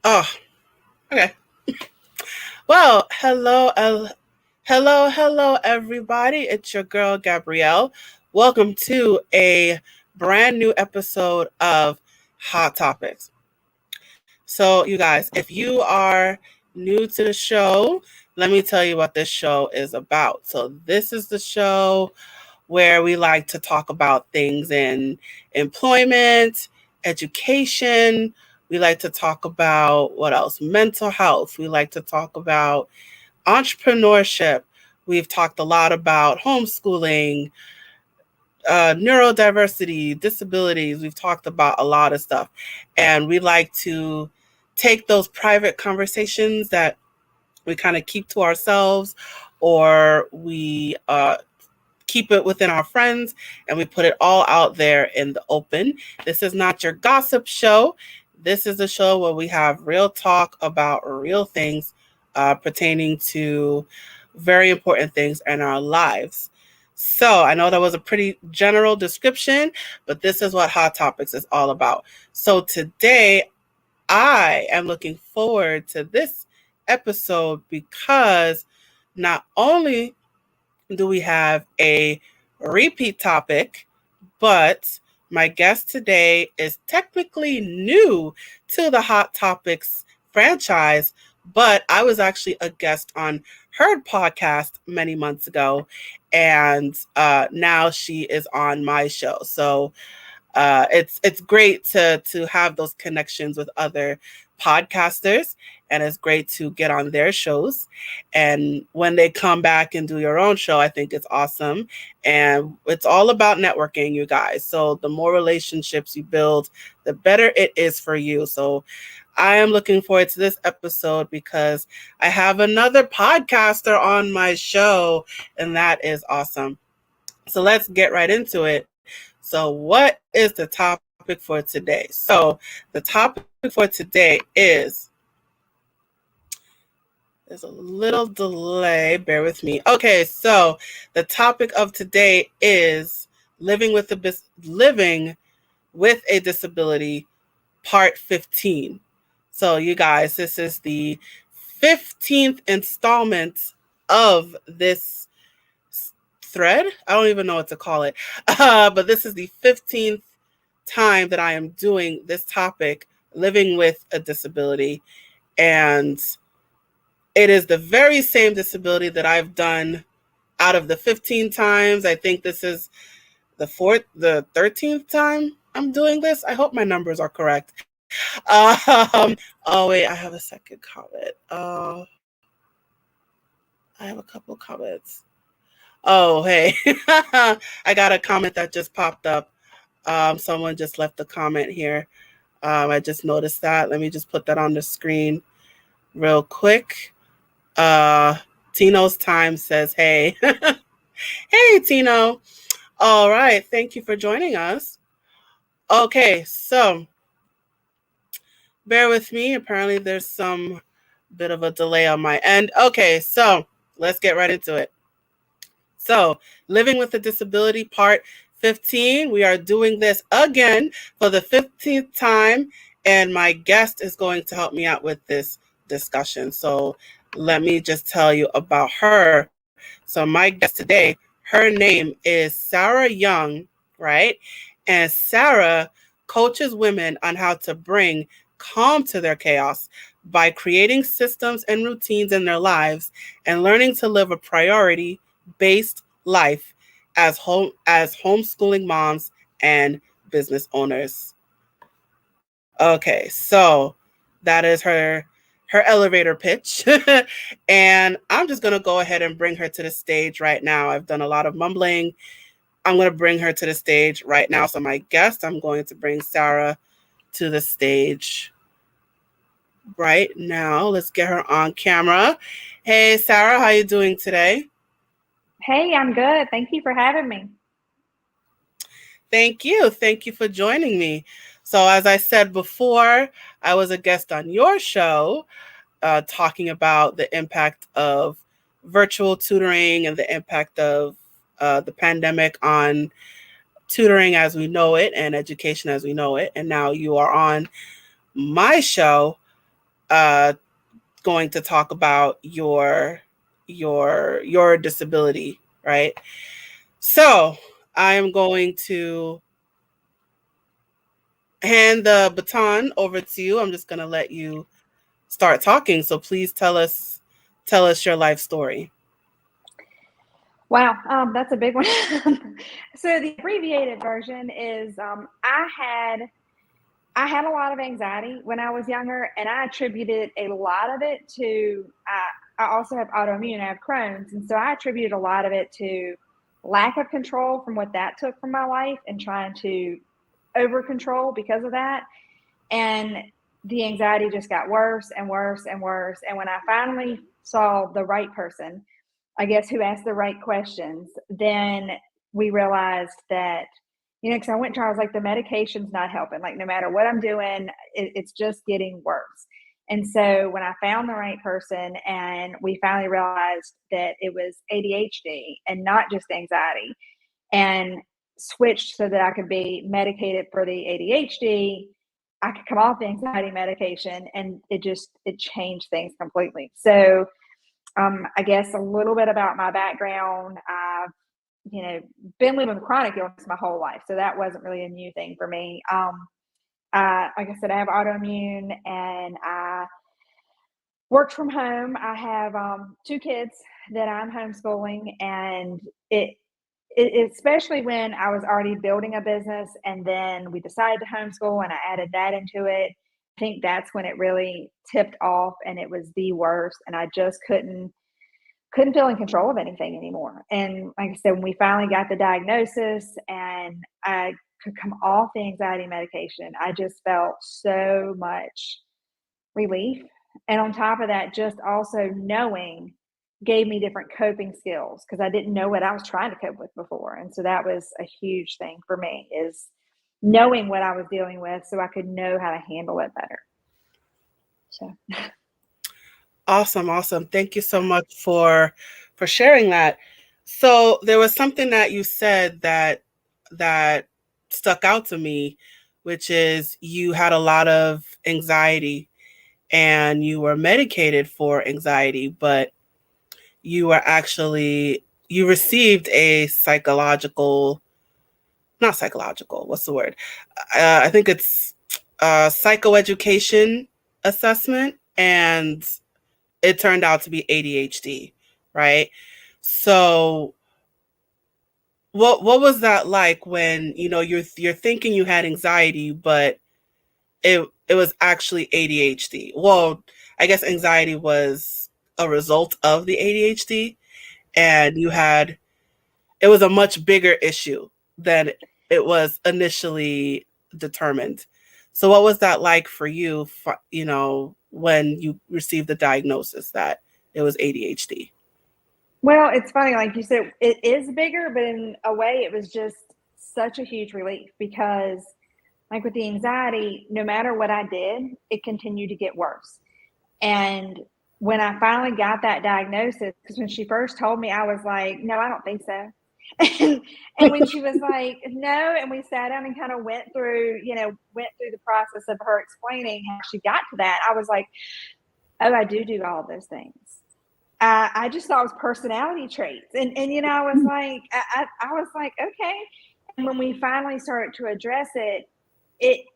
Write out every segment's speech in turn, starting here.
Oh, okay. Well, hello, everybody. It's your girl, Gabrielle. Welcome to a brand new episode of Hot Topics. So, you guys, if you are new to the show, let me tell you what this show is about. So, this is the show where we like to talk about things in employment, education. We like to talk about what else? Mental health. We like to talk about entrepreneurship. We've talked a lot about homeschooling, neurodiversity, disabilities. We've talked about a lot of stuff. And we like to take those private conversations that we kind of keep to ourselves, or we keep it within our friends, and we put it all out there in the open. This is not your gossip show. This is a show where we have real talk about real things pertaining to very important things in our lives. So I know that was a pretty general description, but this is what Hot Topics is all about. So today I am looking forward to this episode because not only do we have a repeat topic, but my guest today is technically new to the Hot Topics franchise, but I was actually a guest on her podcast many months ago, and now she is on my show. So it's great to have those connections with other podcasters, and it's great to get on their shows. And when they come back and do your own show, I think it's awesome. And it's all about networking, you guys. So the more relationships you build, the better it is for you. So I am looking forward to this episode because I have another podcaster on my show, and that is awesome. So let's get right into it. So, what is the topic for today? So, the topic for today is, there's a little delay, bear with me. Okay, so the topic of today is living with a disability, part 15. So, you guys, this is the 15th installment of this thread. I don't even know what to call it. But this is the 15th time that I am doing this topic, living with a disability. And it is the very same disability that I've done out of the 15 times. I think this is the 13th time I'm doing this. I hope my numbers are correct. Oh, wait, I have a second comment. I have a couple comments. Oh, hey. I got a comment that just popped up. Someone just left a comment here. I just noticed that. Let me just put that on the screen real quick. Tino's Time says, hey. Hey, Tino. All right. Thank you for joining us. Okay, so bear with me. Apparently, there's some bit of a delay on my end. Okay, so let's get right into it. So, living with a disability, part 15. We are doing this again for the 15th time, and my guest is going to help me out with this discussion. So, let me just tell you about her. So, my guest today, her name is Sarah Young, right? And Sarah coaches women on how to bring calm to their chaos by creating systems and routines in their lives and learning to live a priority-based life as homeschooling moms and business owners. Okay, so that is her elevator pitch. And I'm just going to go ahead and bring her to the stage right now. I've done a lot of mumbling. I'm going to bring her to the stage right now. So my guest, I'm going to bring Sarah to the stage right now. Let's get her on camera. Hey, Sarah, how you doing today? Hey, I'm good. Thank you for having me. Thank you. Thank you for joining me. So, as I said before, I was a guest on your show talking about the impact of virtual tutoring and the impact of the pandemic on tutoring as we know it and education as we know it. And now you are on my show going to talk about your disability, right? So I am going to hand the baton over to you. I'm just going to let you start talking. So please tell us your life story. Wow, that's a big one. So the abbreviated version is I had a lot of anxiety when I was younger, and I attributed a lot of it to I also have autoimmune, I have Crohn's, and so I attributed a lot of it to lack of control from what that took from my life and trying to over control because of that. And the anxiety just got worse and worse and worse. And when I finally saw the right person, I guess, who asked the right questions, then we realized that, because I went to her, I was like, the medication's not helping. Like, no matter what I'm doing, it's just getting worse. And so when I found the right person and we finally realized that it was ADHD and not just anxiety, and switched so that I could be medicated for the ADHD, I could come off the anxiety medication, and it changed things completely. So I guess a little bit about my background. I've, been living with chronic illness my whole life, so that wasn't really a new thing for me. Like I said, I have autoimmune, and I worked from home. I have 2 kids that I'm homeschooling, and especially when I was already building a business, and then we decided to homeschool, and I added that into it. I think that's when it really tipped off, and it was the worst, and I just couldn't feel in control of anything anymore. And like I said, when we finally got the diagnosis and I could come off the anxiety medication, I just felt so much relief. And on top of that, just also knowing gave me different coping skills, because I didn't know what I was trying to cope with before. And so that was a huge thing for me, is knowing what I was dealing with so I could know how to handle it better. So Awesome. Thank you so much for sharing that. So there was something that you said that stuck out to me, which is you had a lot of anxiety and you were medicated for anxiety, but you received a not psychological, what's the word? I think it's psychoeducation assessment, and it turned out to be ADHD, right? So what was that like when, you're thinking you had anxiety, but it was actually ADHD? Well, I guess anxiety was a result of the ADHD, and it was a much bigger issue than it was initially determined. So what was that like for you, when you received the diagnosis that it was ADHD? Well, it's funny, like you said, it is bigger, but in a way, it was just such a huge relief, because, like with the anxiety, no matter what I did, it continued to get worse. And when I finally got that diagnosis, because when she first told me, I was like, no, I don't think so. And when she was like, no, and we sat down and kind of went through the process of her explaining how she got to that, I was like, oh, I do all of those things. I just thought it was personality traits. And I was like, I was like, okay. And when we finally started to address it,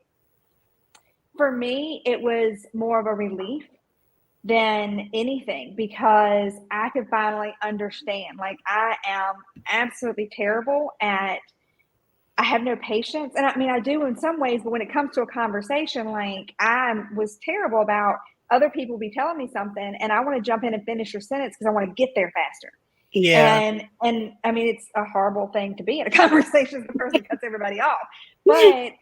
for me, it was more of a relief than anything, because I could finally understand. Like, I am absolutely terrible I have no patience. And I mean, I do in some ways, but when it comes to a conversation, like, I was terrible about other people be telling me something, and I want to jump in and finish your sentence because I want to get there faster. Yeah. And I mean, it's a horrible thing to be in a conversation if the person cuts everybody off. But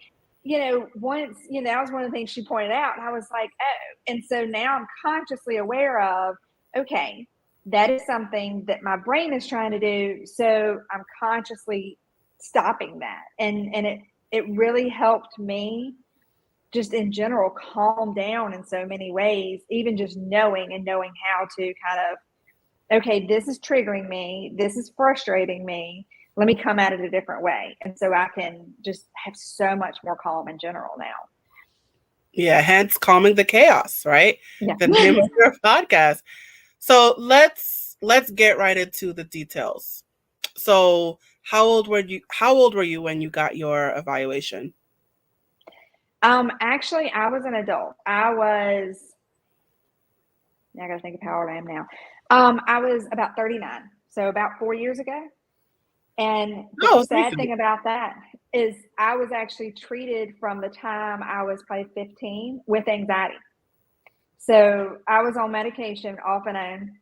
once, that was one of the things she pointed out, and I was like, oh. And so now I'm consciously aware of, okay, that is something that my brain is trying to do. So I'm consciously stopping that. And it really helped me just in general calm down in so many ways, even just knowing how to kind of, okay, this is triggering me, this is frustrating me, let me come at it a different way. And so I can just have so much more calm in general now. Yeah, hence calming the chaos, right? Yeah. The name of your podcast. So let's get right into the details. So how old were you when you got your evaluation? Actually, I was an adult. I gotta think of how old I am now. I was about 39, so about 4 years ago. And the Oh, sad thing about that is I was actually treated from the time I was probably 15 with anxiety. So I was on medication off and on.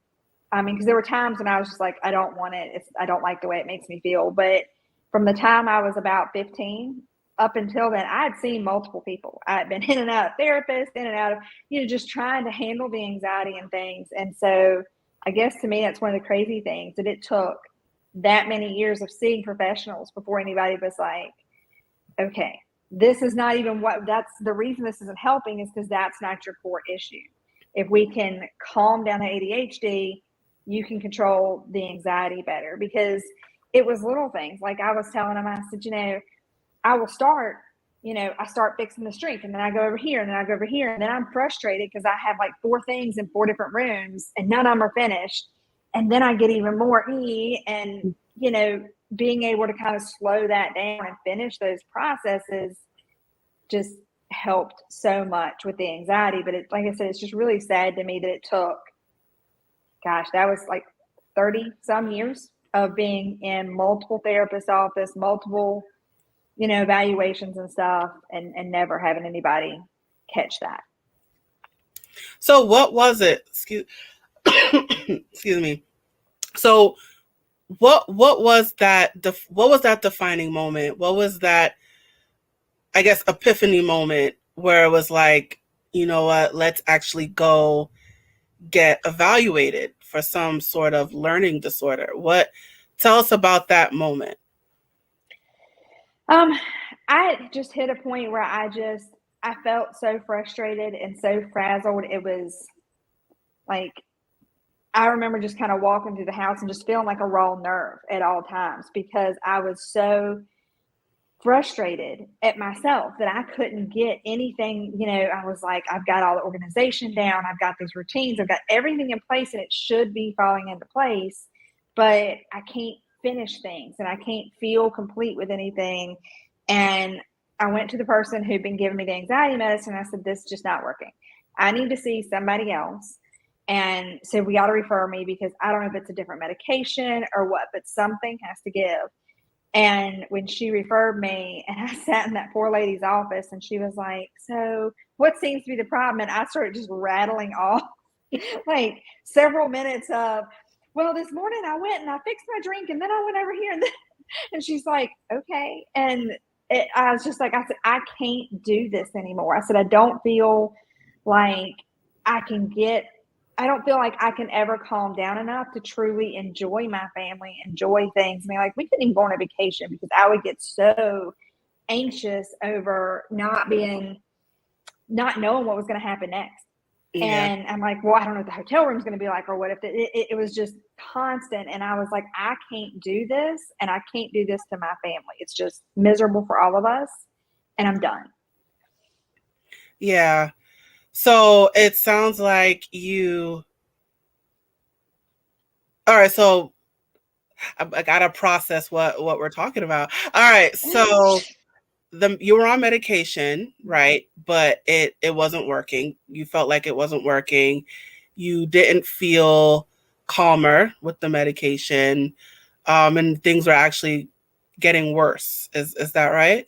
I mean, because there were times when I was just like, I don't want it. I don't like the way it makes me feel. But from the time I was about 15 up until then, I had seen multiple people. I had been in and out of therapists, in and out of, just trying to handle the anxiety and things. And so I guess to me, that's one of the crazy things that it took that many years of seeing professionals before anybody was like, okay, this is not even that's the reason this isn't helping is because that's not your core issue. If we can calm down the ADHD, you can control the anxiety better, because it was little things. Like I was telling him, I said, I will start, I start fixing the streak, and then I go over here, and then I go over here, and then I'm frustrated because I have like 4 things in 4 different rooms and none of them are finished. And then I get even more and, being able to kind of slow that down and finish those processes just helped so much with the anxiety. But like I said, it's just really sad to me that it took, gosh, that was like 30 some years of being in multiple therapist office, multiple, evaluations and stuff, and never having anybody catch that. So what was it? Excuse me. So what was that defining moment? What was that, I guess, epiphany moment where it was like, you know what, let's actually go get evaluated for some sort of learning disorder? Tell us about that moment. I just hit a point where I felt so frustrated and so frazzled. It was like, I remember just kind of walking through the house and just feeling like a raw nerve at all times, because I was so frustrated at myself that I couldn't get anything. I was like, I've got all the organization down, I've got these routines, I've got everything in place, and it should be falling into place, but I can't finish things and I can't feel complete with anything. And I went to the person who'd been giving me the anxiety medicine. I said, this is just not working. I need to see somebody else. And so we got to refer me, because I don't know if it's a different medication or what, but something has to give. And when she referred me, and I sat in that poor lady's office, and she was like, so what seems to be the problem? And I started just rattling off like several minutes of, well, this morning I went and I fixed my drink, and then I went over here, and and she's like, okay. And I was just like, I said, I can't do this anymore. I said, I don't feel like I don't feel like I can ever calm down enough to truly enjoy my family, enjoy things. I mean, like, we couldn't even go on a vacation because I would get so anxious over not knowing what was going to happen next. Yeah. And I'm like, well, I don't know what the hotel room is going to be like, or what if it was just constant. And I was like, I can't do this, and I can't do this to my family. It's just miserable for all of us, and I'm done. Yeah. So it sounds like you. All right. So I gotta process what we're talking about. All right. So you were on medication, right? But it wasn't working. You felt like it wasn't working. You didn't feel calmer with the medication, and things were actually getting worse. Is that right?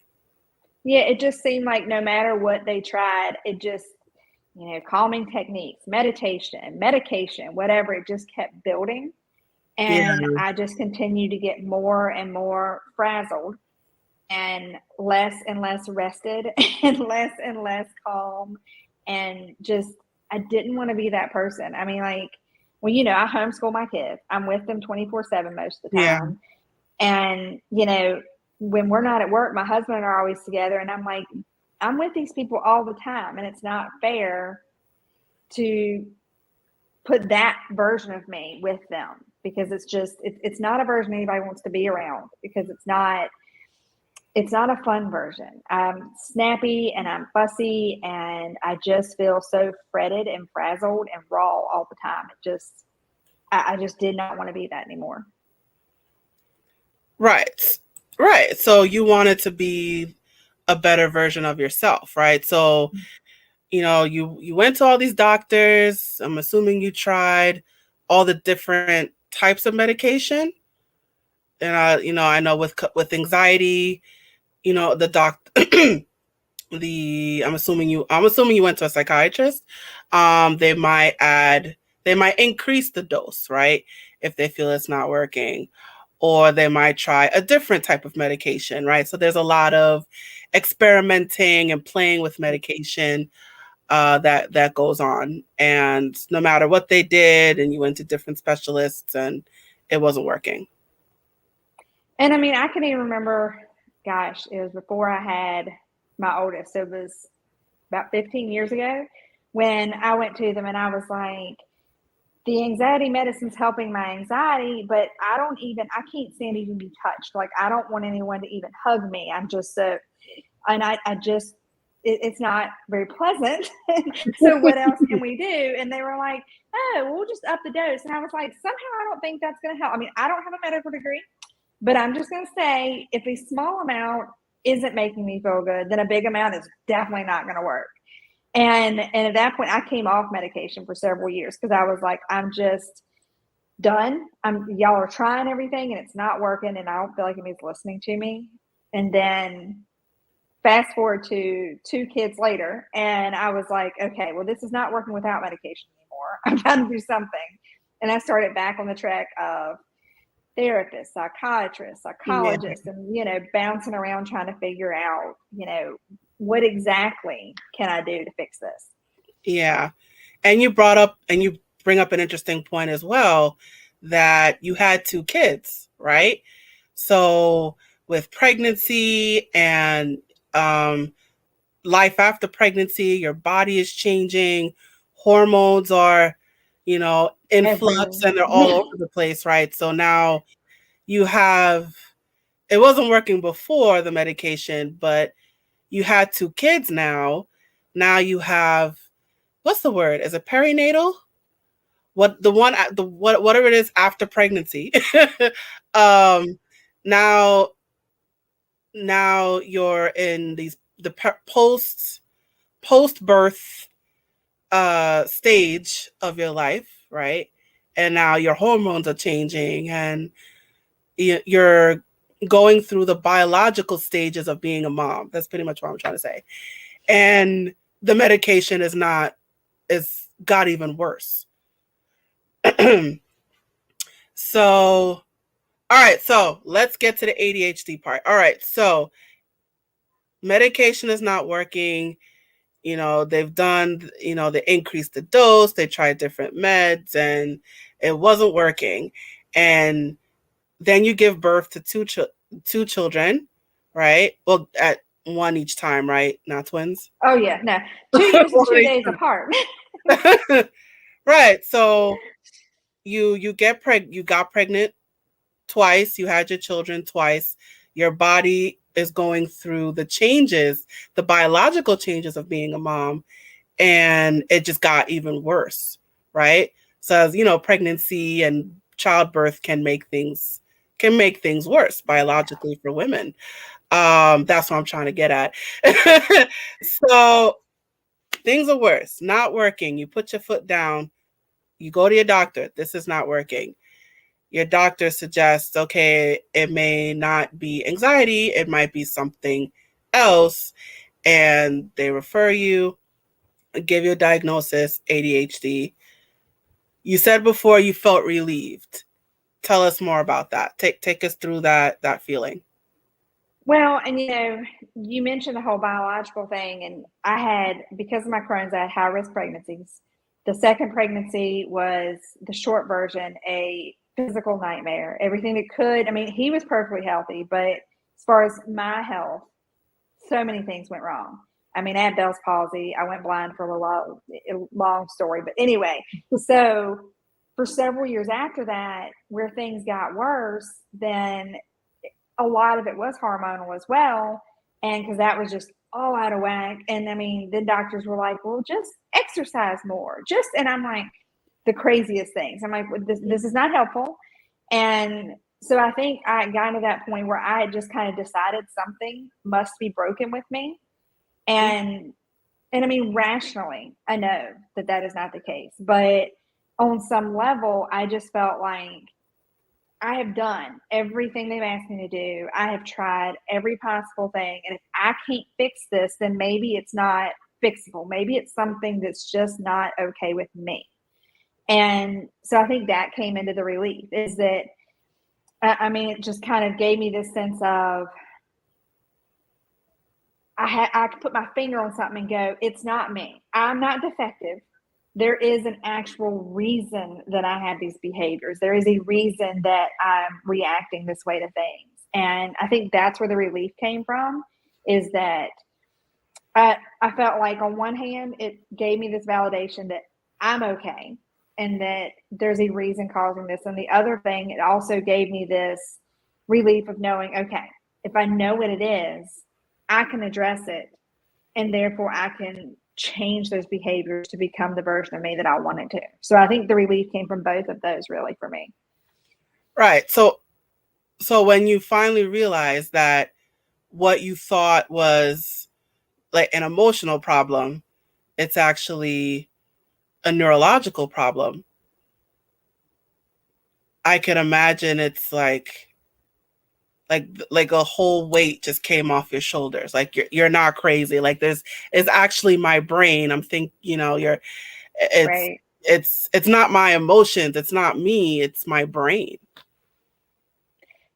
Yeah, it just seemed like no matter what they tried, it just, calming techniques, meditation, medication, whatever, it just kept building. Yeah. And I just continued to get more and more frazzled, and less rested, and less calm. And just, I didn't want to be that person. I mean, like, well, I homeschool my kids. I'm with them 24/7 most of the Yeah. time. And, when we're not at work, my husband and I are always together. And I'm like, I'm with these people all the time, and it's not fair to put that version of me with them, because it's just, it's not a version anybody wants to be around, because it's not, it's not a fun version. I'm snappy and I'm fussy and I just feel so fretted and frazzled and raw all the time. I just did not want to be that anymore. Right. Right. So you wanted to be a better version of yourself, right? So, you went to all these doctors. I'm assuming you tried all the different types of medication. And I know with anxiety, the doc I'm assuming you went to a psychiatrist. They might increase the dose, right? If they feel it's not working, or they might try a different type of medication, right? So there's a lot of experimenting and playing with medication that goes on, and no matter what they did, and you went to different specialists, and it wasn't working. And I mean, I can even remember, gosh, it was before I had my oldest. It was about 15 years ago when I went to them and I was like, the anxiety medicine's helping my anxiety, but I can't stand to even be touched. Like, I don't want anyone to even hug me. I'm just so, and I just, it's not very pleasant. So what else can we do? And they were like, oh, we'll just up the dose. And I was like, somehow I don't think that's going to help. I mean, I don't have a medical degree, but I'm just going to say if a small amount isn't making me feel good, then a big amount is definitely not going to work. And at that point, I came off medication for several years because I was like, I'm just done. Y'all are trying everything and it's not working, and I don't feel like anybody's listening to me. And then fast forward to 2 kids later, and I was like, okay, well, this is not working without medication anymore. I've got to do something. And I started back on the track of therapists, psychiatrists, Yeah. psychologists, and bouncing around trying to figure out, what exactly can I do to fix this? Yeah. And you bring up an interesting point as well, that you had 2 kids, right? So with pregnancy and life after pregnancy, your body is changing, hormones are, in flux, and they're all over the place, right? So now you have, it wasn't working before the medication, but you had 2 kids now. Now you have, what's the word? Is it perinatal? Whatever it is after pregnancy. um now now you're in the post birth stage of your life, right? And now your hormones are changing, and you're going through the biological stages of being a mom. That's pretty much what I'm trying to say. And the medication is got even worse. So, all right, so let's get to the ADHD part. All right, so medication is not working. They've done, they increased the dose, they tried different meds, and it wasn't working. And then you give birth to two children, right? Well, at one each time, right? Not twins. Oh yeah, no, 2 years and 2 days apart. Right. So you got pregnant twice, you had your children twice. Your body is going through the biological changes of being a mom, and it just got even worse, right? So as pregnancy and childbirth can make things worse biologically for women. That's what I'm trying to get at. So things are worse, not working. You put your foot down, you go to your doctor. This is not working. Your doctor suggests, okay, it may not be anxiety, it might be something else. And they refer you, give you a diagnosis, ADHD. You said before you felt relieved. Tell us more about that. Take us through that feeling. Well, and you mentioned the whole biological thing, and because of my Crohn's, I had high risk pregnancies. The second pregnancy was the short version, a physical nightmare. Everything that could, I mean, he was perfectly healthy, but as far as my health, so many things went wrong. I mean, I had Bell's palsy. I went blind for a long story, but anyway, so for several years after that, where things got worse, then a lot of it was hormonal as well. And because that was just all out of whack. And I mean, the doctors were like, well, just exercise more. And I'm like, the craziest things. I'm like, this is not helpful. And so I think I got to that point where I had just kind of decided something must be broken with me. And I mean, rationally, I know that is not the case. But on some level, I just felt like I have done everything they've asked me to do. I have tried every possible thing. And if I can't fix this, then maybe it's not fixable. Maybe it's something that's just not okay with me. And so I think that came into the relief, is that, I mean, it just kind of gave me this sense of, I could put my finger on something and go, it's not me. I'm not defective. There is an actual reason that I have these behaviors. There is a reason that I'm reacting this way to things. And I think that's where the relief came from, is that I felt like on one hand, it gave me this validation that I'm okay and that there's a reason causing this. And the other thing, it also gave me this relief of knowing, okay, if I know what it is, I can address it, and therefore I can change those behaviors to become the version of me that I wanted to. So I think the relief came from both of those, really, for me. Right. So when you finally realized that what you thought was like an emotional problem, it's actually a neurological problem, I can imagine it's like a whole weight just came off your shoulders. Like you're not crazy. Like it's actually my brain. I'm it's right. it's not my emotions. It's not me. It's my brain.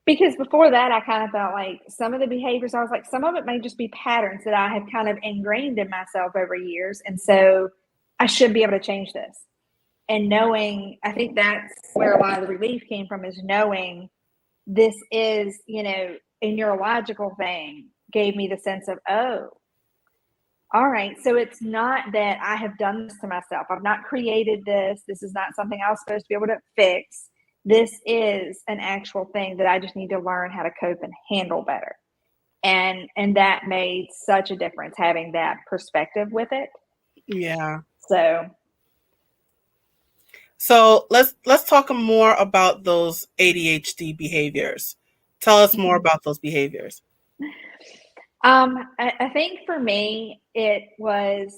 Because before that, I kind of felt like some of the behaviors, I was like, some of it may just be patterns that I have kind of ingrained in myself over years. And so I should be able to change this. And knowing, I think that's where a lot of the relief came from, is knowing this is, a neurological thing, gave me the sense of, oh, all right. So it's not that I have done this to myself. I've not created this. This is not something I was supposed to be able to fix. This is an actual thing that I just need to learn how to cope and handle better. And that made such a difference, having that perspective with it. Yeah. So let's talk more about those ADHD behaviors. Tell us more about those behaviors. I think for me, it wasn't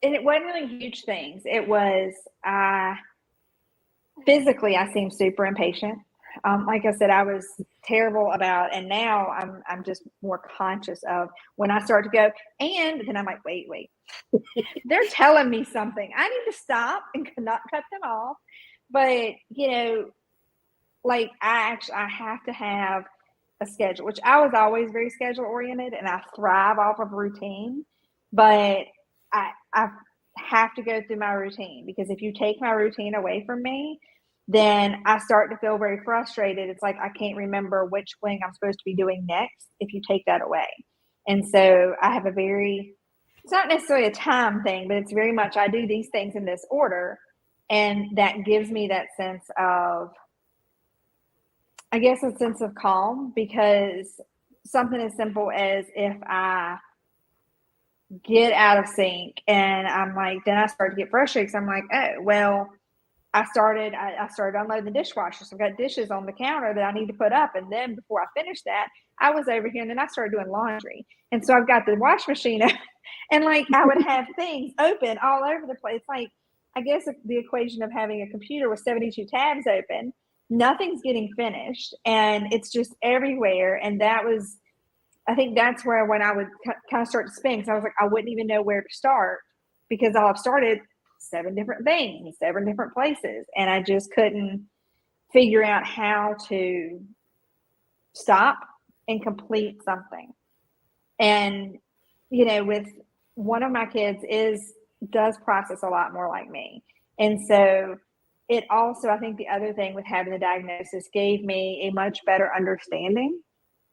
really huge things. It was, physically, I seemed super impatient. Like I said, I was terrible about, and now I'm just more conscious of when I start to go, and then I'm like, wait, they're telling me something. I need to stop and not cut them off. But, like I have to have a schedule, which I was always very schedule oriented, and I thrive off of routine. But I have to go through my routine, because if you take my routine away from me, then I start to feel very frustrated. It's like I can't remember which thing I'm supposed to be doing next if you take that away. And so I have it's not necessarily a time thing, but it's very much, I do these things in this order. And that gives me that sense of, I guess, a sense of calm, because something as simple as if I get out of sync and I'm like, then I start to get frustrated, because I'm like, oh, well, I started unloading the dishwasher. So I've got dishes on the counter that I need to put up. And then before I finished that, I was over here, and then I started doing laundry. And so I've got the wash machine and like I would have things open all over the place. Like, I guess the equation of having a computer with 72 tabs open, nothing's getting finished, and it's just everywhere. And I think that's where, when I would kind of start to spin, because I was like, I wouldn't even know where to start, because I've started 7 different things in 7 different places, and I just couldn't figure out how to stop and complete something. And, with one of my kids does process a lot more like me. And so it also, I think the other thing with having the diagnosis gave me a much better understanding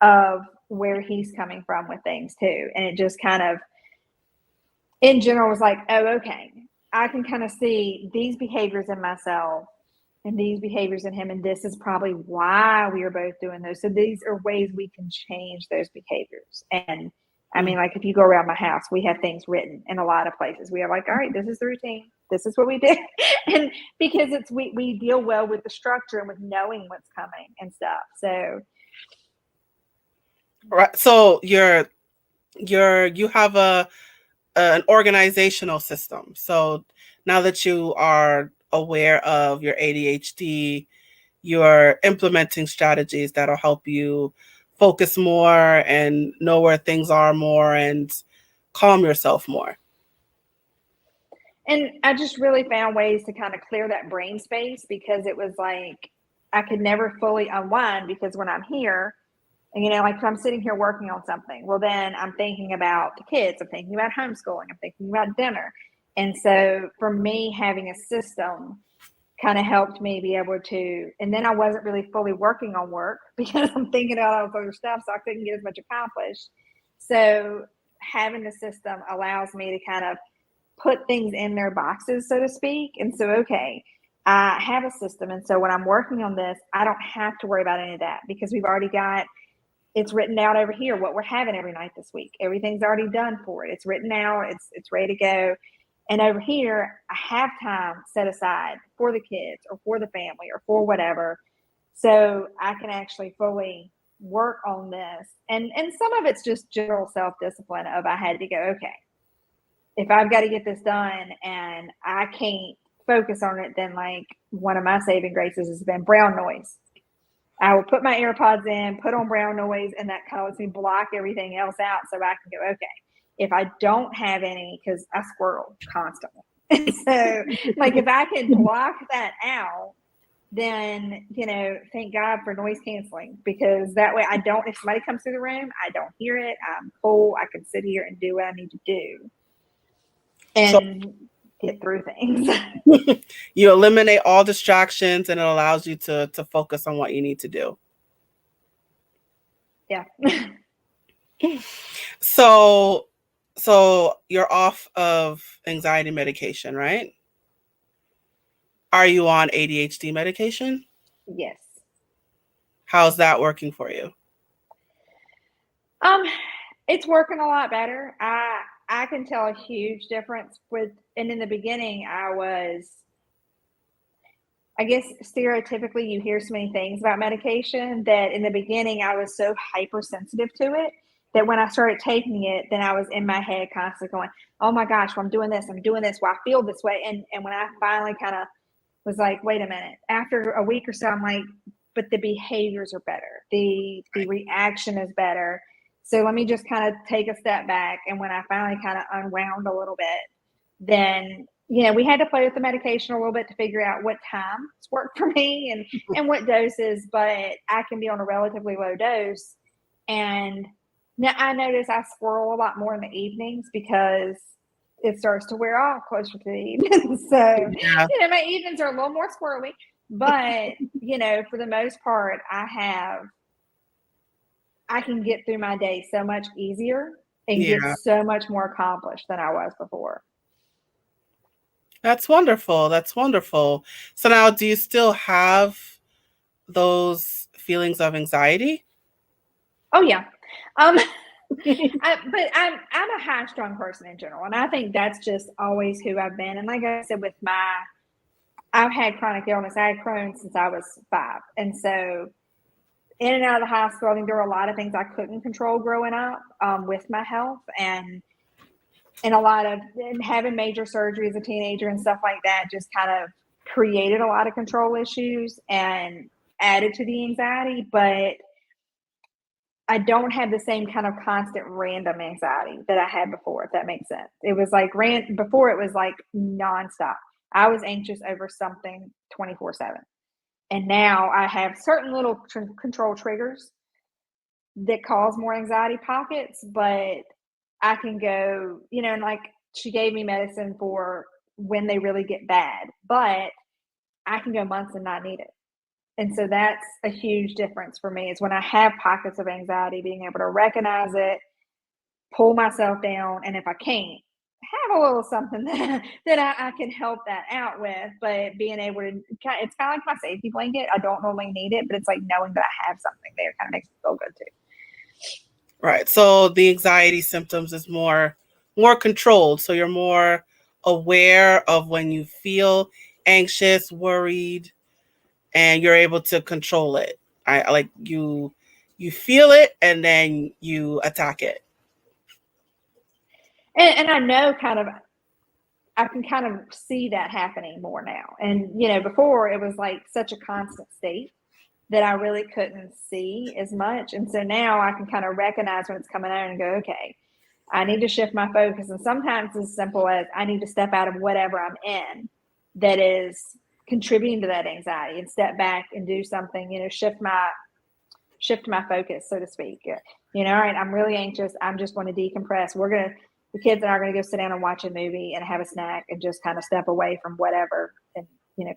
of where he's coming from with things too. And it just kind of, in general, was like, oh, okay, I can kind of see these behaviors in myself and these behaviors in him, and this is probably why we are both doing those. So these are ways we can change those behaviors. And I mean, like, if you go around my house, we have things written in a lot of places. We are like, all right, this is the routine. This is what we do. And because we deal well with the structure and with knowing what's coming and stuff. So. Right. So you have an organizational system. So now that you are aware of your ADHD, you're implementing strategies that'll help you focus more and know where things are more and calm yourself more. And I just really found ways to kind of clear that brain space, because it was like I could never fully unwind, because when I'm here, and, like if I'm sitting here working on something, well, then I'm thinking about the kids, I'm thinking about homeschooling, I'm thinking about dinner. And so for me, having a system kind of helped me be able to, and then I wasn't really fully working on work because I'm thinking about all this other stuff, so I couldn't get as much accomplished. So having the system allows me to kind of put things in their boxes, so to speak. And so, okay, I have a system. And so when I'm working on this, I don't have to worry about any of that, because we've already got, it's written out over here, what we're having every night this week. Everything's already done for it. It's written out. It's ready to go. And over here, I have time set aside for the kids or for the family or for whatever. So I can actually fully work on this. And some of it's just general self-discipline of, I had to go, okay, if I've got to get this done and I can't focus on it, then like one of my saving graces has been brown noise. I will put my AirPods in, put on brown noise, and that kind of lets me block everything else out, so I can go, okay, if I don't have any, because I squirrel constantly. So like if I can block that out, then, thank God for noise canceling, because that way I don't, if somebody comes through the room, I don't hear it. I'm cool. I can sit here and do what I need to do and get through things. You eliminate all distractions and it allows you to focus on what you need to do. Yeah. So you're off of anxiety medication, right? Are you on ADHD medication? Yes. How's that working for you? It's working a lot better. I can tell a huge difference and in the beginning I guess stereotypically you hear so many things about medication that in the beginning I was so hypersensitive to it that when I started taking it, then I was in my head constantly going, oh my gosh, well, I'm doing this, well, I feel this way. And when I finally kind of was like, wait a minute, after a week or so, I'm like, but the behaviors are better. The reaction is better. So let me just kind of take a step back. And when I finally kind of unwound a little bit, then, we had to play with the medication a little bit to figure out what times work for me and what doses, but I can be on a relatively low dose. And now I notice I squirrel a lot more in the evenings because it starts to wear off closer to the evening. So, Yeah. My evenings are a little more squirrely, but, for the most part, I can get through my day so much easier and get so much more accomplished than I was before. That's wonderful. That's wonderful. So now, do you still have those feelings of anxiety? Oh yeah. But I'm a high strung person in general, and I think that's just always who I've been. And like I said, I've had chronic illness. I had Crohn's since I was 5, and so in and out of the hospital, I think there were a lot of things I couldn't control growing up with my health, and having major surgery as a teenager and stuff like that just kind of created a lot of control issues and added to the anxiety. But I don't have the same kind of constant random anxiety that I had before, if that makes sense. It was like before it was like nonstop. I was anxious over something 24/7. And now I have certain little control triggers that cause more anxiety pockets, but I can go, and like she gave me medicine for when they really get bad, but I can go months and not need it. And so that's a huge difference for me, is when I have pockets of anxiety, being able to recognize it, pull myself down, and if I can't, have a little something that I can help that out with. But being able to, it's kind of like my safety blanket. I don't normally need it, but it's like knowing that I have something there kind of makes me feel good too. Right. So the anxiety symptoms is more controlled. So you're more aware of when you feel anxious, worried, and you're able to control it. I like you feel it and then you attack it. And I know I can kind of see that happening more now. And, before it was like such a constant state that I really couldn't see as much. And so now I can kind of recognize when it's coming out and go, okay, I need to shift my focus. And sometimes it's as simple as I need to step out of whatever I'm in that is contributing to that anxiety and step back and do something, shift my focus, so to speak. All right, I'm really anxious. I'm just going to decompress. The kids and I are going to go sit down and watch a movie and have a snack and just kind of step away from whatever and,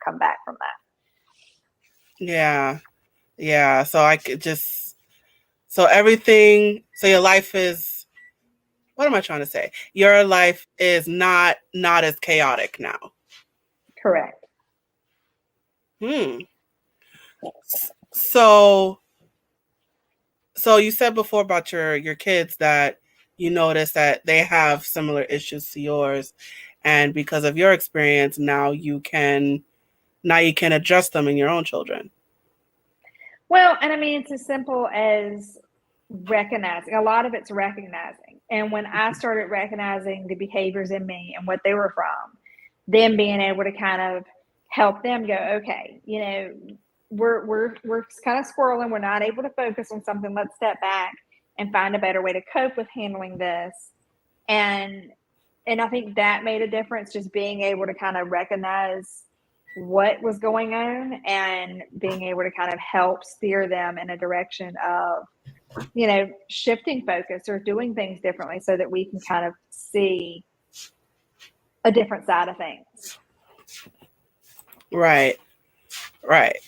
come back from that. Yeah. Yeah. So I could just, so everything, so your life is, what am I trying to say? Your life is not as chaotic now. Correct. So you said before about your kids that you notice that they have similar issues to yours, and because of your experience, now you can adjust them in your own children. Well, and I mean, it's as simple as recognizing. A lot of it's recognizing. And when I started recognizing the behaviors in me and what they were from, then being able to kind of help them go, okay, we're kind of squirreling. We're not able to focus on something. Let's step back and find a better way to cope with handling this. And I think that made a difference, just being able to kind of recognize what was going on and being able to kind of help steer them in a direction of, shifting focus or doing things differently so that we can kind of see a different side of things. Right.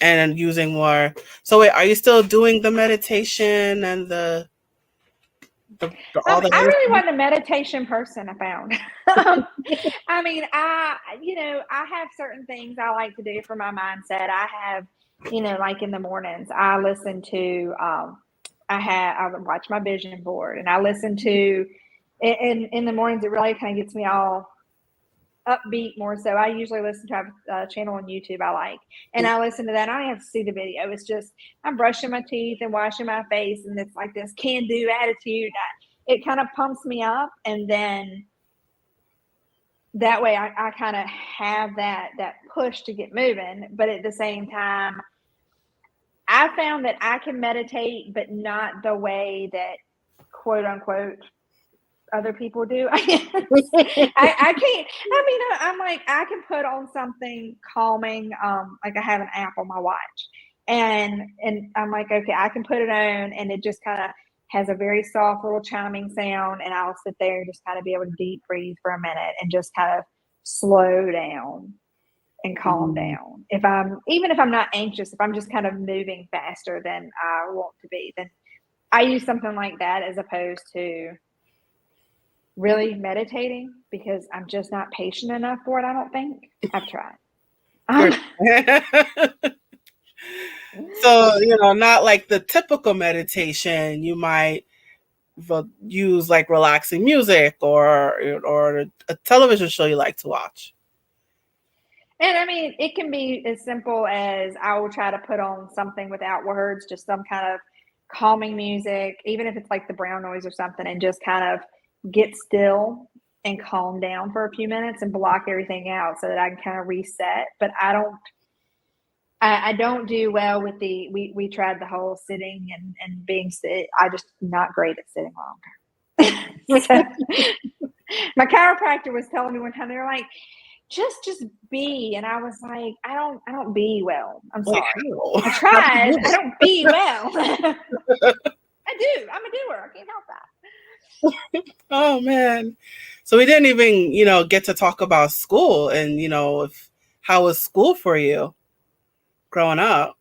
And using more. So wait, are you still doing the meditation and I really wasn't a meditation person, I found. I mean, I have certain things I like to do for my mindset. I have, like in the mornings, I listen to, I watch my vision board, and I listen to, in the mornings, it really kind of gets me all upbeat more. So I usually listen to a channel on YouTube I like, and I listen to that. I don't have to see the video. It's just I'm brushing my teeth and washing my face, and it's like this can-do attitude. It kind of pumps me up, and then that way I kind of have that push to get moving. But at the same time, I found that I can meditate, but not the way that quote unquote other people do. I can't. I mean, I'm like, I can put on something calming. Like I have an app on my watch, and I'm like, okay, I can put it on, and it just kind of has a very soft little chiming sound, and I'll sit there and just kind of be able to deep breathe for a minute and just kind of slow down and calm down. Even if I'm not anxious, if I'm just kind of moving faster than I want to be, then I use something like that as opposed to really meditating, because I'm just not patient enough for it. I don't think. I've tried. So, not like the typical meditation. You might use like relaxing music or a television show you like to watch. And I mean, it can be as simple as I will try to put on something without words, just some kind of calming music, even if it's like the brown noise or something, and just kind of get still and calm down for a few minutes and block everything out so that I can kind of reset. But I don't do well with we tried the whole sitting and being sit. I just not great at sitting longer. So, my chiropractor was telling me one time, they were like, just be. And I was like, I don't be well. I'm sorry. I tried. I don't be well. I do. I'm a doer. I can't help that. Oh man. So we didn't even, get to talk about school and, how was school for you growing up?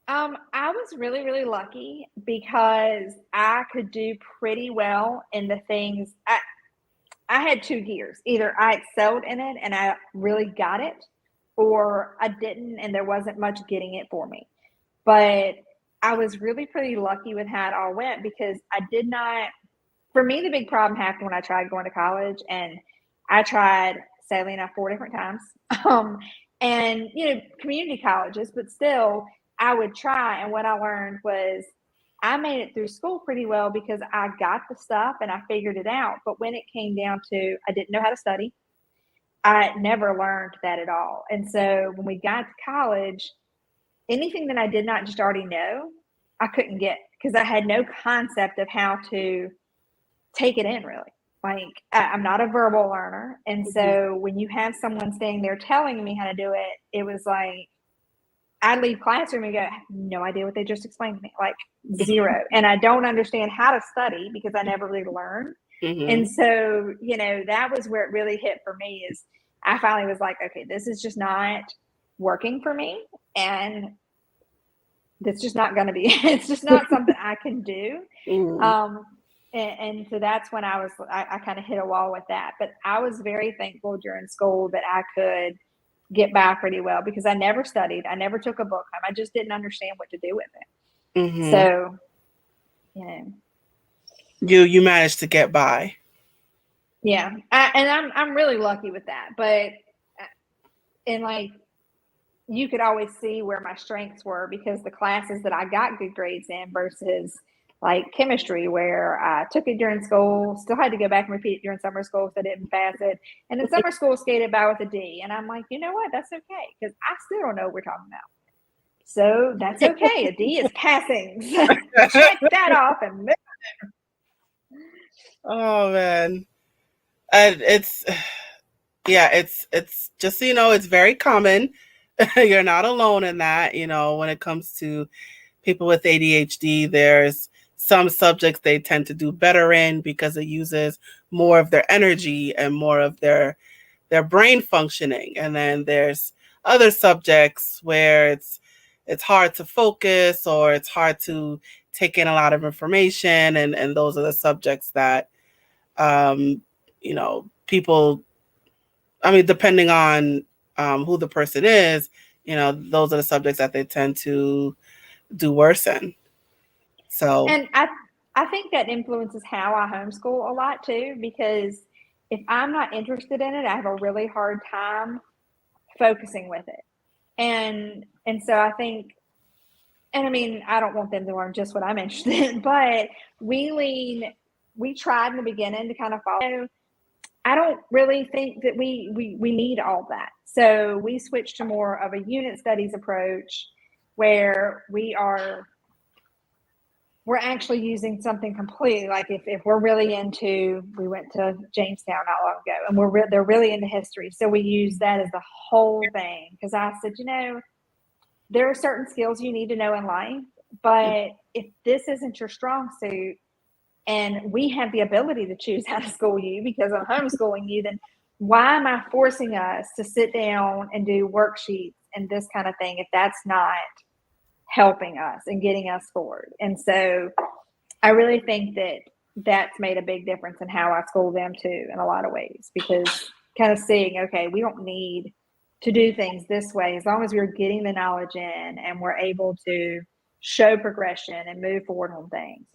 I was really, really lucky because I could do pretty well in the things. I had two gears. Either I excelled in it and I really got it, or I didn't and there wasn't much getting it for me. But I was really pretty lucky with how it all went, because I did not, for me, the big problem happened when I tried going to college, and I tried, sadly enough, 4 different times. And, community colleges, but still, I would try. And what I learned was I made it through school pretty well because I got the stuff and I figured it out. But when it came down to, I didn't know how to study. I never learned that at all. And so when we got to college, anything that I did not just already know, I couldn't get, because I had no concept of how to take it in, really. Like, I'm not a verbal learner. And so when you have someone standing there telling me how to do it, it was like, I'd leave classroom and go, I have no idea what they just explained to me, like zero. And I don't understand how to study because I never really learned. Mm-hmm. And so, that was where it really hit for me, is I finally was like, okay, this is just not working for me. And that's just not going to be, it's just not something I can do. Mm-hmm. And so that's when I kind of hit a wall with that. But I was very thankful during school that I could get by pretty well, because I never studied. I never took a book home. I just didn't understand what to do with it. Mm-hmm. So, you managed to get by. Yeah. I'm really lucky with that. But, and like, you could always see where my strengths were, because the classes that I got good grades in versus like chemistry, where I took it during school, still had to go back and repeat it during summer school because I didn't pass it. And then summer school skated by with a D. And I'm like, you know what? That's okay, because I still don't know what we're talking about. So that's okay. A D is passing. Check that off and move. Oh man. And it's just so you know, it's very common. You're not alone in that. When it comes to people with ADHD, there's some subjects they tend to do better in because it uses more of their energy and more of their brain functioning. And then there's other subjects where it's hard to focus, or it's hard to take in a lot of information, and those are the subjects that people, I mean, depending on who the person is, those are the subjects that they tend to do worse in. So, and I think that influences how I homeschool a lot too, because if I'm not interested in it, I have a really hard time focusing with it. And so I think, and I mean, I don't want them to learn just what I'm interested in, but we tried in the beginning to kind of follow. I don't really think that we need all that. So we switched to more of a unit studies approach, where we're actually using something completely, like if we're really into, we went to Jamestown not long ago, and they're really into history. So we use that as the whole thing. Because I said, there are certain skills you need to know in life, but if this isn't your strong suit, and we have the ability to choose how to school you because I'm homeschooling you, then why am I forcing us to sit down and do worksheets and this kind of thing if that's not helping us and getting us forward? And so I really think that that's made a big difference in how I school them too, in a lot of ways, because kind of seeing, okay, we don't need to do things this way, as long as we're getting the knowledge in and we're able to show progression and move forward on things,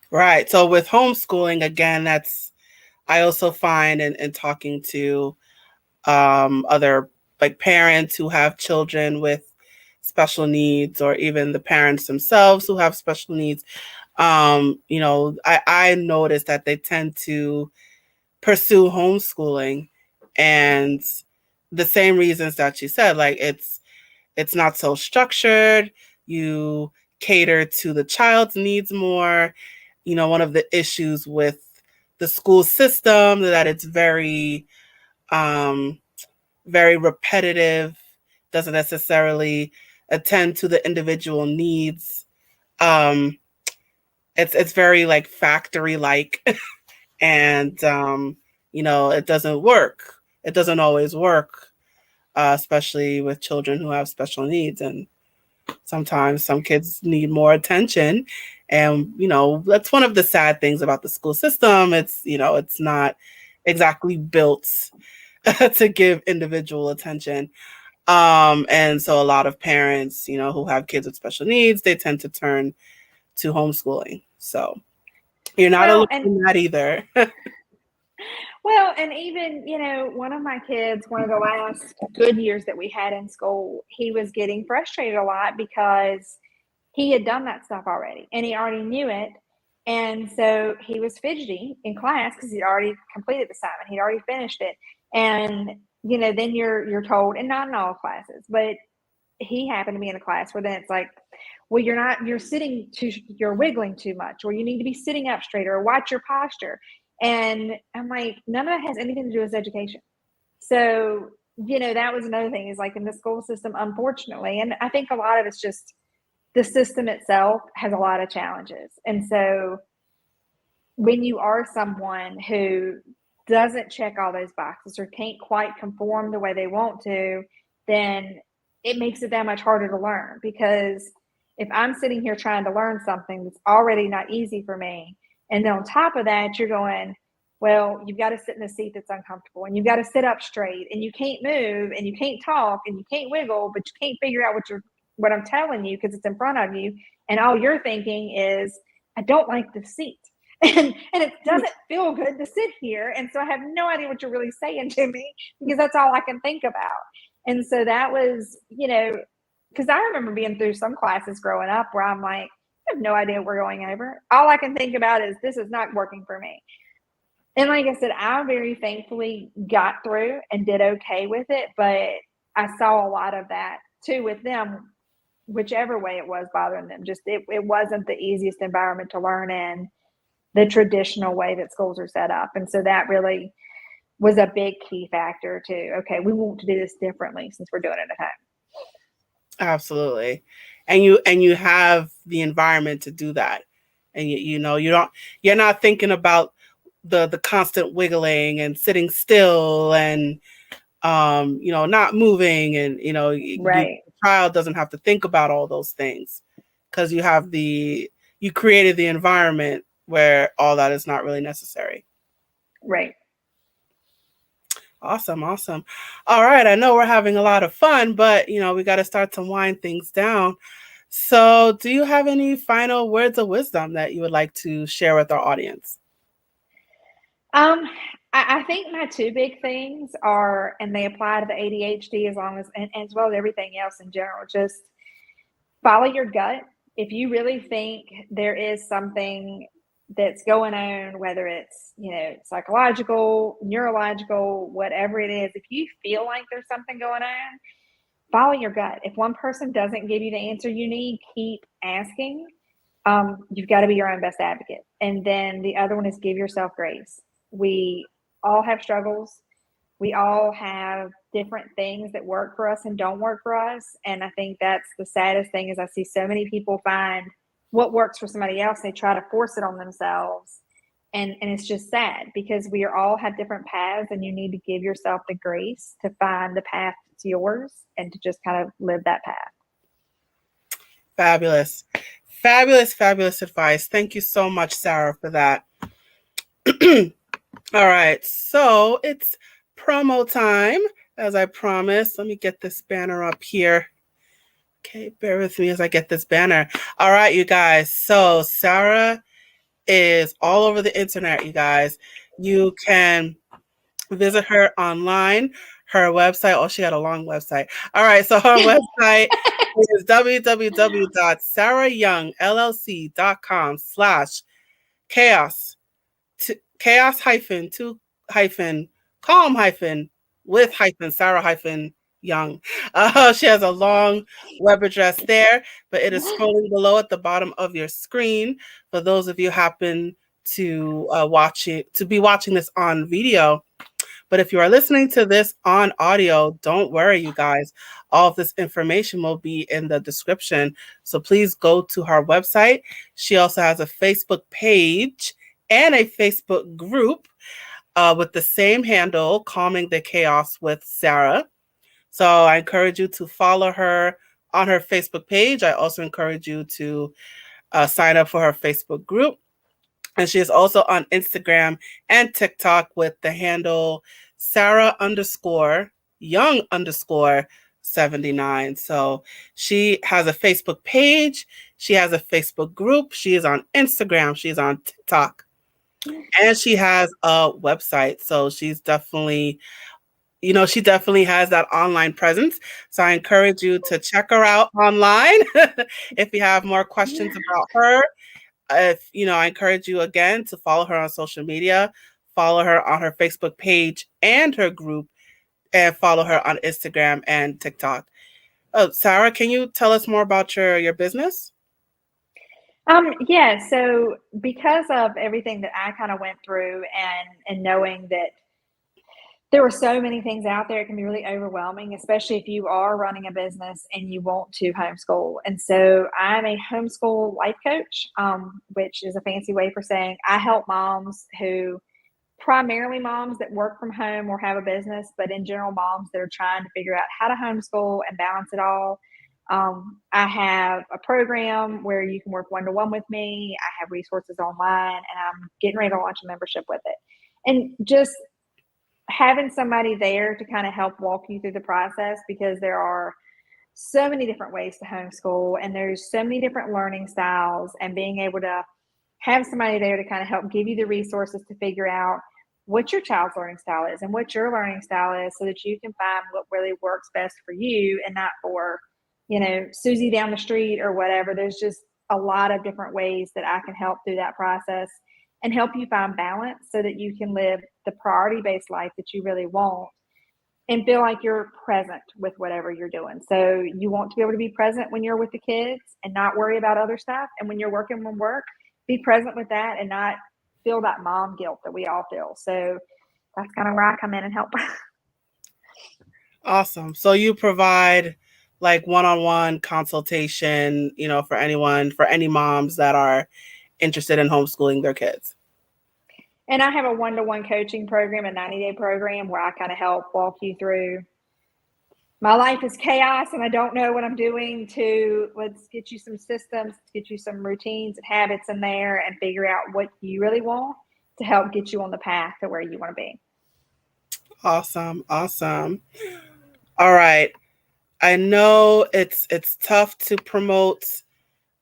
Right. So with homeschooling, again, I also find in talking to other like parents who have children with special needs, or even the parents themselves who have special needs, I noticed that they tend to pursue homeschooling, and the same reasons that you said, like it's not so structured. You cater to the child's needs more. One of the issues with the school system that it's very very repetitive, doesn't necessarily attend to the individual needs. It's very like factory like, and it doesn't work. It doesn't always work, especially with children who have special needs. And Sometimes some kids need more attention. And, that's one of the sad things about the school system. It's not exactly built to give individual attention. And so a lot of parents, who have kids with special needs, they tend to turn to homeschooling. So you're not alone in that either. Well, and even, one of my kids, one of the last good years that we had in school, he was getting frustrated a lot because he had done that stuff already and he already knew it. And so he was fidgety in class because he'd already completed the assignment. He'd already finished it. And, then you're told, and not in all classes, but he happened to be in a class where then it's like, well, you're wiggling too much, or you need to be sitting up straighter, or watch your posture. And I'm like, none of that has anything to do with education. So, that was another thing, is like in the school system, unfortunately, and I think a lot of it's just the system itself has a lot of challenges. And so when you are someone who doesn't check all those boxes or can't quite conform the way they want to, then it makes it that much harder to learn. Because if I'm sitting here trying to learn something that's already not easy for me, and then on top of that, you're going, well, you've got to sit in a seat that's uncomfortable, and you've got to sit up straight, and you can't move, and you can't talk, and you can't wiggle, but you can't figure out what I'm telling you because it's in front of you. And all you're thinking is, I don't like the seat. And it doesn't feel good to sit here. And so I have no idea what you're really saying to me, because that's all I can think about. And so that was, because I remember being through some classes growing up where I'm like, I have no idea what we're going over. All I can think about is, this is not working for me. And like I said, I very thankfully got through and did okay with it. But I saw a lot of that too with them, whichever way it was bothering them. Just it wasn't the easiest environment to learn in, the traditional way that schools are set up. And so that really was a big key factor to, okay, we want to do this differently since we're doing it at home. Absolutely. And you have the environment to do that. And you're not thinking about the constant wiggling and sitting still and not moving, and Right. the child doesn't have to think about all those things, because you created the environment where all that is not really necessary. Right. Awesome. All right. I know we're having a lot of fun, but we got to start to wind things down. So do you have any final words of wisdom that you would like to share with our audience? I think my two big things are, and they apply to the ADHD as well as everything else in general, just follow your gut. If you really think there is something that's going on, whether it's, psychological, neurological, whatever it is, if you feel like there's something going on, follow your gut. If one person doesn't give you the answer you need, keep asking. You've got to be your own best advocate. And then the other one is give yourself grace. We all have struggles. We all have different things that work for us and don't work for us. And I think that's the saddest thing, is I see so many people find what works for somebody else. They try to force it on themselves. And it's just sad, because we all have different paths, and you need to give yourself the grace to find the path to yours and to just kind of live that path. Fabulous. Fabulous advice. Thank you so much, Sarah, for that. All right. So it's promo time, as I promised. Let me get this banner up here. Okay, bear with me as I get this banner. All right, you guys. So Sarah is all over the internet, you guys. You can visit her online. Her website, oh, she had a long website. All right, so her website is www.sarahyoungllc.com/chaos Sarah-Young. She has a long web address there, but it is scrolling below at the bottom of your screen for those of you happen to be watching this on video. But if you are listening to this on audio, don't worry, you guys. All of this information will be in the description. So please go to her website. She also has a Facebook page and a Facebook group with the same handle, Calming the Chaos with Sarah. So I encourage you to follow her on her Facebook page. I also encourage you to sign up for her Facebook group. And she is also on Instagram and TikTok with the handle Sarah_Young_79. So she has a Facebook page. She has a Facebook group. She is on Instagram. She's on TikTok. And she has a website. So she's definitely, she definitely has that online presence. So I encourage you to check her out online if you have more questions about her. I encourage you again to follow her on social media, follow her on her Facebook page and her group, and follow her on Instagram and TikTok. Oh, Sarah, can you tell us more about your business? Yeah, so because of everything that I kind of went through and knowing that there were so many things out there, it can be really overwhelming, especially if you are running a business and you want to homeschool. And so I'm a homeschool life coach, which is a fancy way for saying I help moms who primarily moms that work from home or have a business, but in general, moms that are trying to figure out how to homeschool and balance it all. I have a program where you can work one-to-one with me. I have resources online, and I'm getting ready to launch a membership with it. And just having somebody there to kind of help walk you through the process, because there are so many different ways to homeschool and there's so many different learning styles, and being able to have somebody there to kind of help give you the resources to figure out what your child's learning style is and what your learning style is, so that you can find what really works best for you and not for, Susie down the street or whatever. There's just a lot of different ways that I can help through that process and help you find balance so that you can live the priority-based life that you really want and feel like you're present with whatever you're doing. So you want to be able to be present when you're with the kids and not worry about other stuff. And when you're working from work, be present with that and not feel that mom guilt that we all feel. So that's kind of where I come in and help. Awesome. So you provide like one-on-one consultation, for any moms that are interested in homeschooling their kids. And I have a one-to-one coaching program, a 90-day program where I kind of help walk you through my life is chaos and I don't know what I'm doing, to let's get you some systems, get you some routines and habits in there and figure out what you really want to help get you on the path to where you want to be. Awesome. Awesome. All right. I know it's tough to promote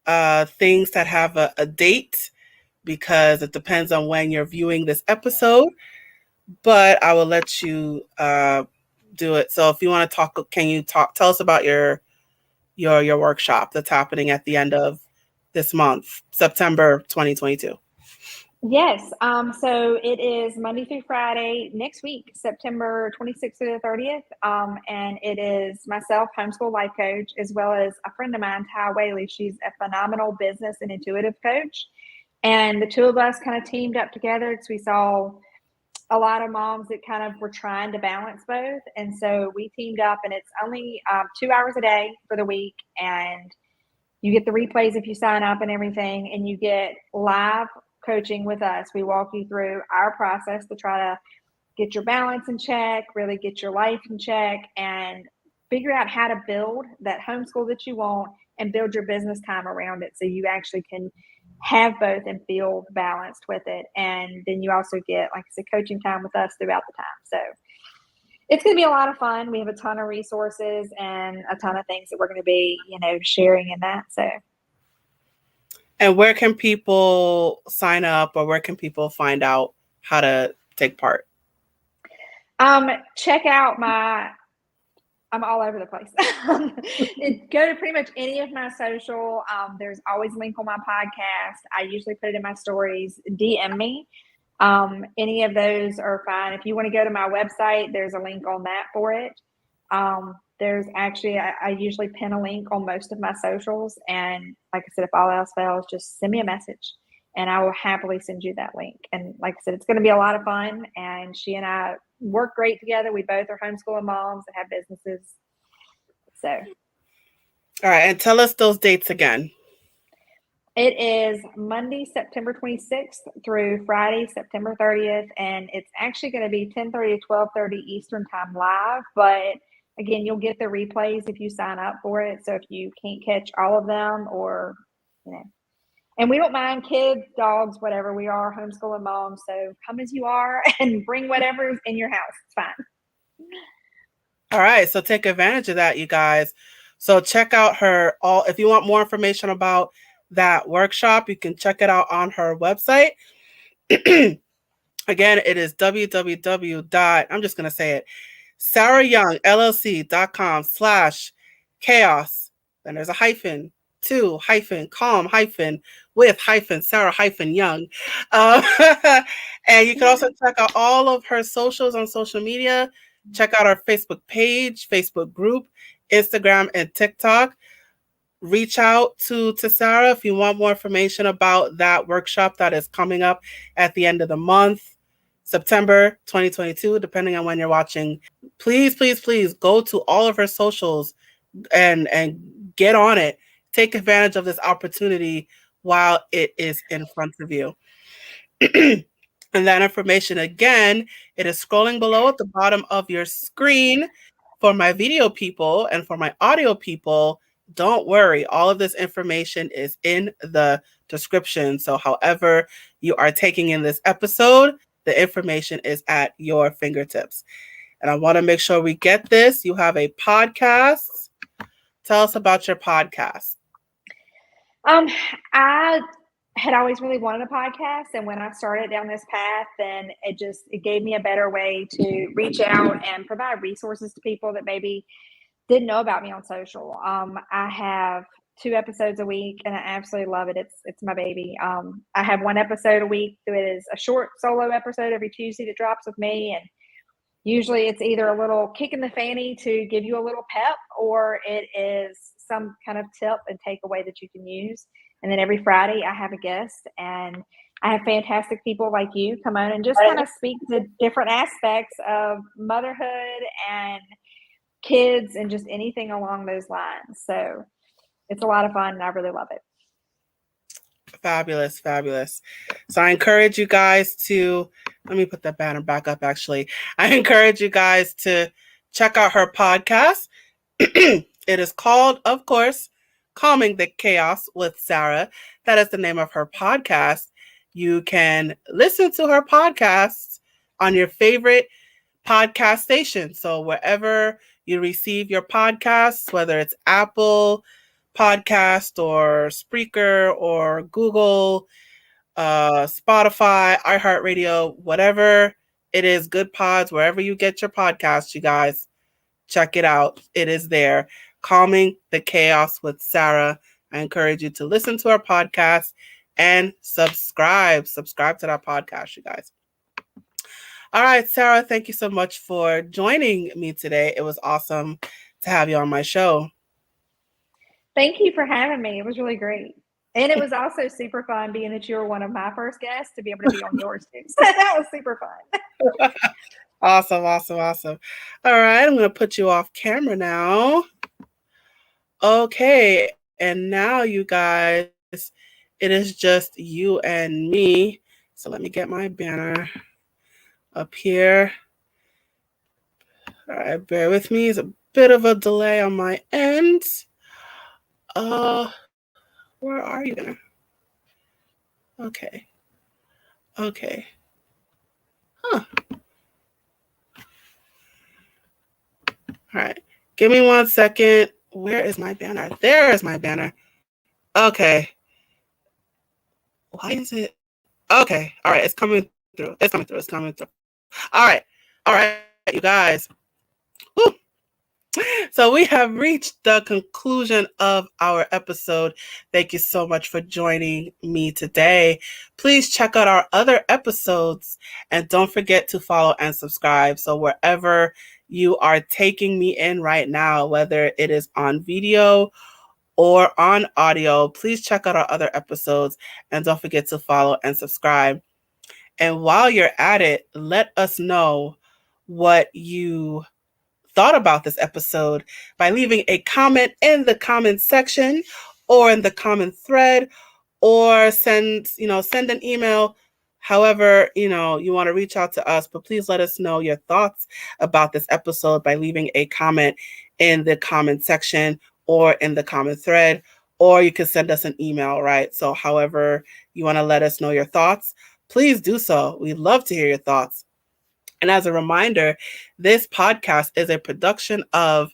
things that have a date, because it depends on when you're viewing this episode, but I will let you do it. So if you want to talk, tell us about your workshop that's happening at the end of this month, September 2022? Yes. So it is Monday through Friday next week, September 26th through the 30th. And it is myself, homeschool life coach, as well as a friend of mine, Ty Whaley. She's a phenomenal business and intuitive coach. And the two of us kind of teamed up together because we saw a lot of moms that kind of were trying to balance both. And so we teamed up, and it's only 2 hours a day for the week. And you get the replays if you sign up and everything, and you get live coaching with us. We walk you through our process to try to get your balance in check, really get your life in check, and figure out how to build that homeschool that you want and build your business time around it so you actually can have both and feel balanced with it. And then you also get, like I said, coaching time with us throughout the time. So it's going to be a lot of fun. We have a ton of resources and a ton of things that we're going to be, sharing in that. So. And where can people sign up, or where can people find out how to take part? Check out I'm all over the place. Go to pretty much any of my social. There's always a link on my podcast. I usually put it in my stories. DM me. Any of those are fine. If you want to go to my website, there's a link on that for it. There's actually, I usually pin a link on most of my socials. And like I said, if all else fails, just send me a message and I will happily send you that link. And like I said, it's going to be a lot of fun. And she and I work great together. We both are homeschooling moms that have businesses. So. All right. And tell us those dates again. It is Monday, September 26th through Friday, September 30th. And it's actually going to be 10:30 to 12:30 Eastern time live, but again, you'll get the replays if you sign up for it. So if you can't catch all of them, or, and we don't mind kids, dogs, whatever. We are homeschooling moms. So come as you are and bring whatever's in your house. It's fine. All right. So take advantage of that, you guys. So check out if you want more information about that workshop, you can check it out on her website. Again, it is www. I'm just going to say it, sarahyoungllc.com/chaos. Then there's a hyphen, to hyphen, calm hyphen, with hyphen, Sarah hyphen Young. And you can also check out all of her socials on social media. Check out our Facebook page, Facebook group, Instagram, and TikTok. Reach out to Sarah if you want more information about that workshop that is coming up at the end of the month, September 2022, depending on when you're watching. Please, please, please go to all of her socials and get on it. Take advantage of this opportunity while it is in front of you. And that information, again, it is scrolling below at the bottom of your screen. For my video people and for my audio people, don't worry. All of this information is in the description. So however you are taking in this episode, the information is at your fingertips. And I want to make sure we get this. You have a podcast. Tell us about your podcast. I had always really wanted a podcast, and when I started down this path, then it gave me a better way to reach out and provide resources to people that maybe didn't know about me on social. I have 2 episodes a week, and I absolutely love it. It's my baby. I have 1 episode a week. It is a short solo episode every Tuesday that drops with me, and usually it's either a little kick in the fanny to give you a little pep, or it is some kind of tip and takeaway that you can use. And then every Friday I have a guest, and I have fantastic people like you come on and just kind of speak to different aspects of motherhood and kids and just anything along those lines. So it's a lot of fun, and I really love it. Fabulous, fabulous. So I encourage you guys to, let me put that banner back up actually. I encourage you guys to check out her podcast. It is called, of course, Calming the Chaos with Sarah. That is the name of her podcast. You can listen to her podcasts on your favorite podcast station. So wherever you receive your podcasts, whether it's Apple Podcast or Spreaker or Google, Spotify, iHeartRadio, whatever it is, Good Pods, wherever you get your podcasts, you guys, check it out. It is there. Calming the Chaos with Sarah. I encourage you to listen to our podcast and subscribe. Subscribe to that podcast, you guys. All right, Sarah, thank you so much for joining me today. It was awesome to have you on my show. Thank you for having me. It was really great. And it was also super fun being that you were one of my first guests to be able to be on yours too. So that was super fun. Awesome, awesome, awesome. All right, I'm going to put you off camera now. Okay, and now you guys, it is just you and me. So let me get my banner up here. All right, bear with me. It's a bit of a delay on my end. Where are you gonna? Okay. Okay. Huh. All right. Give me 1 second. Where is my banner? There is my banner. Okay. Why is it? Okay. All right. It's coming through. It's coming through. It's coming through. All right. All right, you guys. Woo. So we have reached the conclusion of our episode. Thank you so much for joining me today. Please check out our other episodes and don't forget to follow and subscribe. So wherever you are taking me in right now, whether it is on video or on audio, please check out our other episodes and don't forget to follow and subscribe. And while you're at it, let us know what you thought about this episode by leaving a comment in the comment section or in the comment thread, or send an email. However, you want to reach out to us, but please let us know your thoughts about this episode by leaving a comment in the comment section or in the comment thread, or you can send us an email, right? So however you want to let us know your thoughts, please do so. We'd love to hear your thoughts. And as a reminder, this podcast is a production of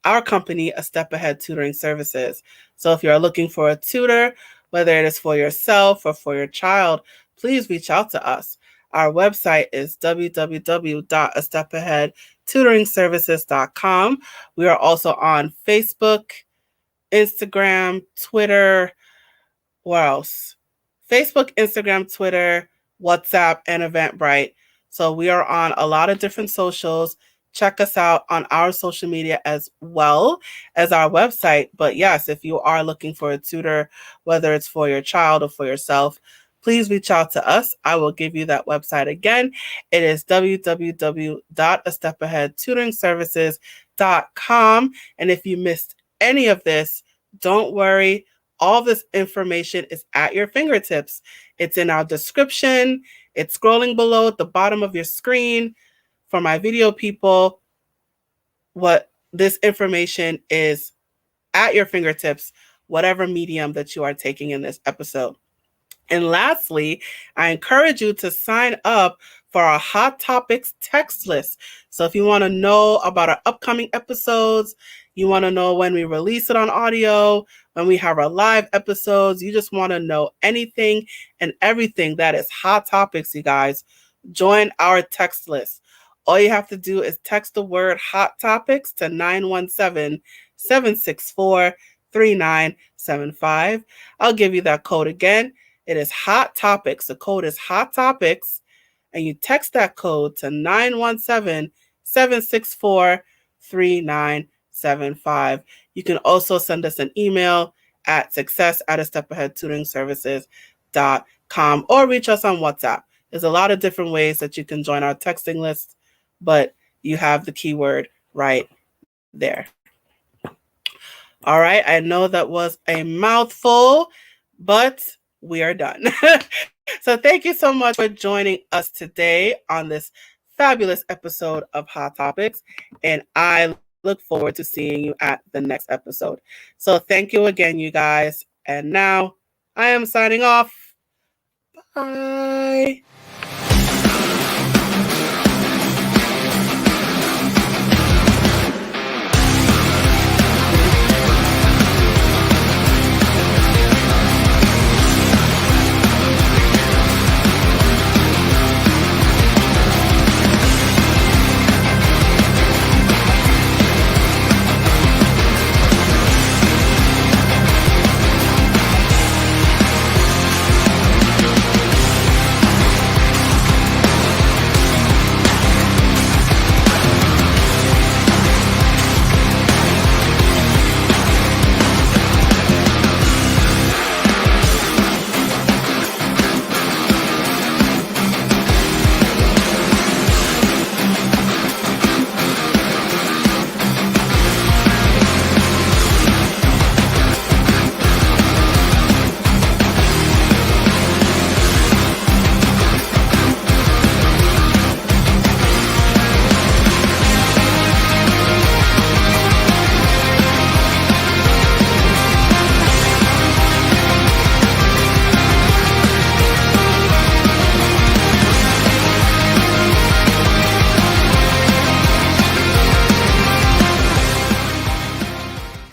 our company, A Step Ahead Tutoring Services. So if you're looking for a tutor, whether it is for yourself or for your child, please reach out to us. Our website is www.astepaheadtutoringservices.com. We are also on Facebook, Instagram, Twitter. What else? Facebook, Instagram, Twitter, WhatsApp, and Eventbrite. So we are on a lot of different socials. Check us out on our social media as well as our website. But yes, if you are looking for a tutor, whether it's for your child or for yourself, please reach out to us. I will give you that website again. It is www.astepaheadtutoringservices.com. And if you missed any of this, don't worry. All this information is at your fingertips. It's in our description. It's scrolling below at the bottom of your screen. For my video people, what this information is at your fingertips, whatever medium that you are taking in this episode. And lastly, I encourage you to sign up for our Hot Topics text list. So if you want to know about our upcoming episodes, you want to know when we release it on audio, when we have our live episodes, you just want to know anything and everything that is hot topics, you guys, join our text list. All you have to do is text the word Hot Topics to 917-764-3975. I'll give you that code again. It is Hot Topics. The code is Hot Topics. And you text that code to 917-764-3975. You can also send us an email at success@astepaheadtutoringservices.com or reach us on WhatsApp. There's a lot of different ways that you can join our texting list, but you have the keyword right there. All right, I know that was a mouthful, but we are done. So thank you so much for joining us today on this fabulous episode of Hot Topics, and I look forward to seeing you at the next episode. So thank you again, you guys, and now I am signing off. Bye.